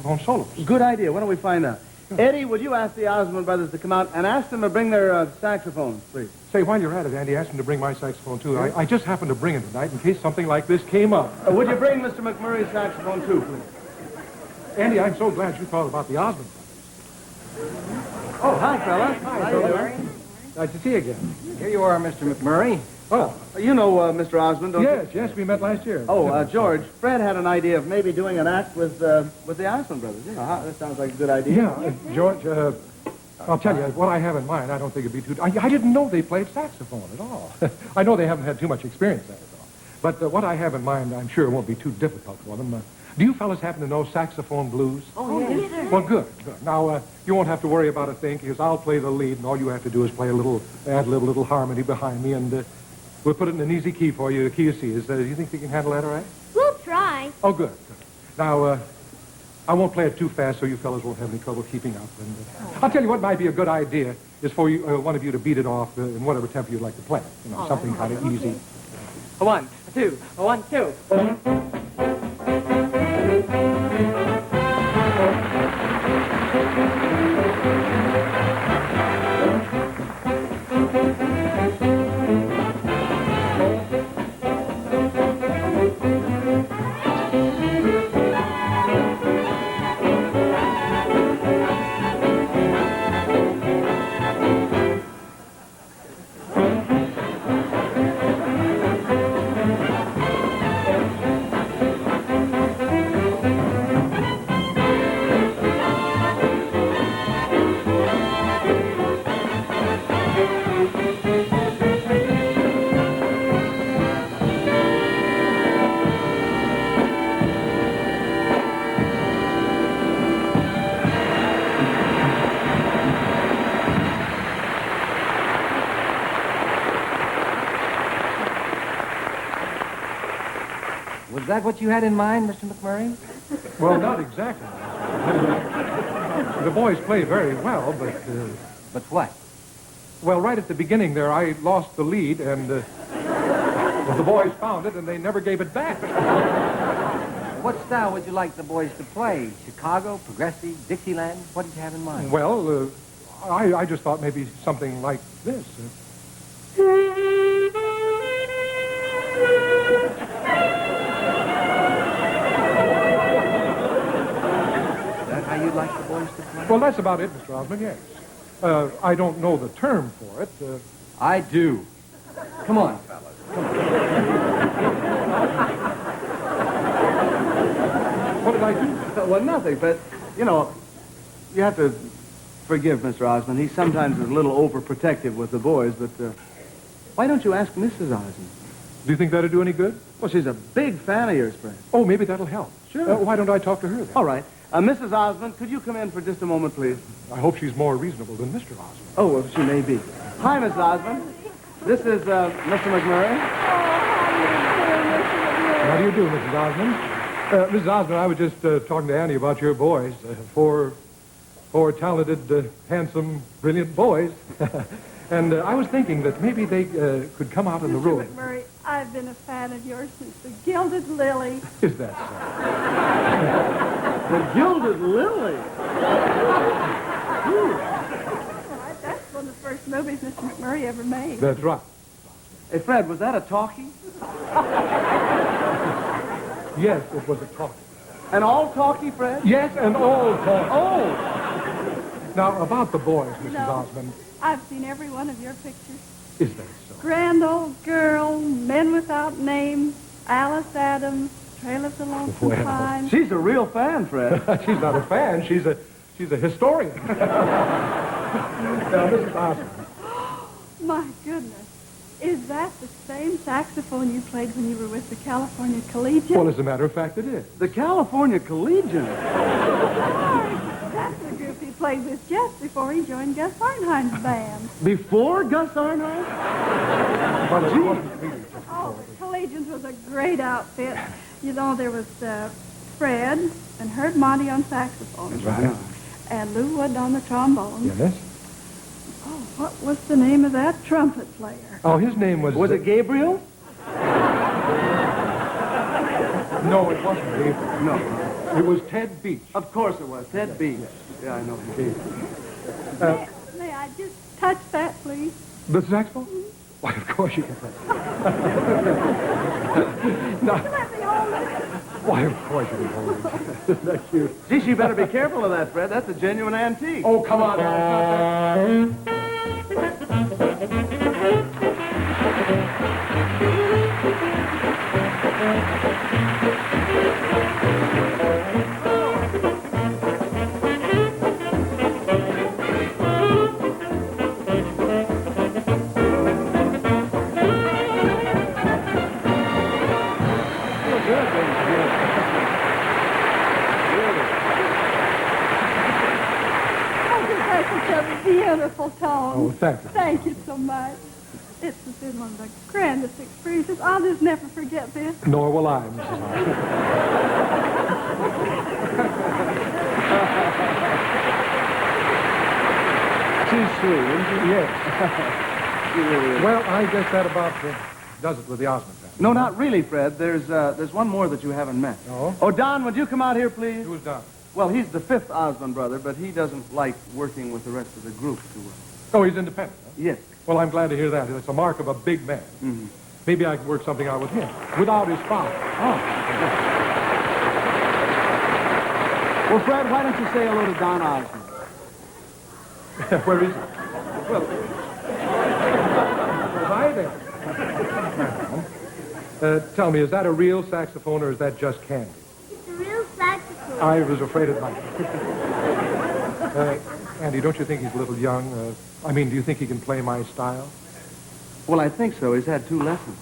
saxophone soloist. Good idea. Why don't we find out? Eddie, would you ask the Osmond brothers to come out and ask them to bring their saxophones, please? Say, while you're at it, Andy, ask them to bring my saxophone, too. I just happened to bring it tonight in case something like this came up. Would you bring Mr. McMurray's saxophone, too, please? Andy, I'm so glad you thought about the Osmond brothers. Oh, hi, fella. Hi, Murray. Nice to see you again. Here you are, Mr. McMurray. Oh, You know Mr. Osmond, don't you? yes, we met last year. Oh, George, Fred had an idea of maybe doing an act with the Osmond brothers. You know, that sounds like a good idea. Yeah, George, I'll tell you, what I have in mind, I don't think it'd be too... I didn't know they played saxophone at all. I know they haven't had too much experience at it, all. But what I have in mind, I'm sure it won't be too difficult for them. Do you fellas happen to know saxophone blues? Oh, yes. Well, good. Now, you won't have to worry about a thing, because I'll play the lead, and all you have to do is play a little ad-lib, harmony behind me, and we'll put it in an easy key for you. The key of C. Do you think you can handle that all right? We'll try. Oh, good. Now, I won't play it too fast so you fellas won't have any trouble keeping up. And I'll tell you what might be a good idea is for you, one of you to beat it off in whatever tempo you'd like to play. You know, something kind of easy. 1, 2, 1, 2. Was that what you had in mind, Mr. McMurray? Well, not exactly. The boys play very well, but... But what? Well, right at the beginning there, I lost the lead, and well, the boys found it, and they never gave it back. What style would you like the boys to play? Chicago, Progressive, Dixieland? What did you have in mind? Well, I just thought maybe something like this. How you'd like the boys to play? Well, that's about it, Mr. Osmond, yes. I don't know the term for it. I do. Come on, fellas. What did I do? Well, nothing, but, you know, you have to forgive Mr. Osmond. He sometimes is a little overprotective with the boys, but why don't you ask Mrs. Osmond? Do you think that'd do any good? Well, she's a big fan of yours, Fred. Oh, maybe that'll help. Sure. Why don't I talk to her then? All right. Mrs. Osmond, could you come in for just a moment, please? I hope she's more reasonable than Mr. Osmond. Oh, well, she may be. Hi, Mrs. Osmond. This is Mr. McMurray. How do you do, Mrs. Osmond? Mrs. Osmond, I was just talking to Annie about your boys. Four talented, handsome, brilliant boys. And I was thinking that maybe they could come out in the room. Mr. McMurray, I've been a fan of yours since the Gilded Lily. Is that The Gilded Lily. Right, that's one of the first movies Mr. McMurray ever made. so? That's right. Hey, Fred, was that a talkie? Yes, it was a talk. An all talkie, Fred? Yes, and all talk. Oh! Now, about the boys, Mrs. No. Osmond. I've seen every one of your pictures. Is that so? Grand Old Girl, Men Without Names, Alice Adams, Trail of the Lonesome Well. Pine. She's a real fan, Fred. She's not a fan. She's a historian. Now, Mrs. Osmond. My goodness. Is that the same saxophone you played when you were with the California Collegiate? Well, as a matter of fact, it is. The California Collegian. That's the group he played with just before he joined Gus Arnheim's band. Before Gus Arnheim? But it wasn't really just Oh, before. the Collegians was a great outfit. You know, there was Fred and Herb Monty on saxophone. Right. And Lou Wood on the trombone. Yes? Oh, what was the name of that trumpet player? Oh, his name was... Was it Gabriel? No, it wasn't Gabriel. No. It was Ted Beach. Of course it was. Ted Beach. Yeah, I know. May I just touch that, please? The saxophone? Why, of course you can play. No. Let me hold it. Why, of course you can hold it. Isn't that cute? Gee, you better be careful of that, Fred. That's a genuine antique. Oh, come on. Oh, that's such a beautiful tone. Oh, thank you. Thank you so much. This has been one of the grandest experiences. I'll just never forget this. Nor will I, Mrs. Hart. She's sweet, isn't she? Yes. She really is. Well, I guess that about does it with the Osmond family. No, not really, Fred. There's one more that you haven't met. Oh? Oh, Don, would you come out here, please? Who's done? Well, he's the fifth Osmond brother, but he doesn't like working with the rest of the group too well. Oh, he's independent, huh? Yes. Well, I'm glad to hear that. It's a mark of a big man. Mm-hmm. Maybe I can work something out with him without his father. Oh. Well, Fred, why don't you say hello to Don Osmond? Where is he? Well, hi there. Tell me, is that a real saxophone or is that just candy? It's a real saxophone. I was afraid it might be. Andy, don't you think he's a little young? Do you think he can play my style? Well, I think so. He's had 2 lessons.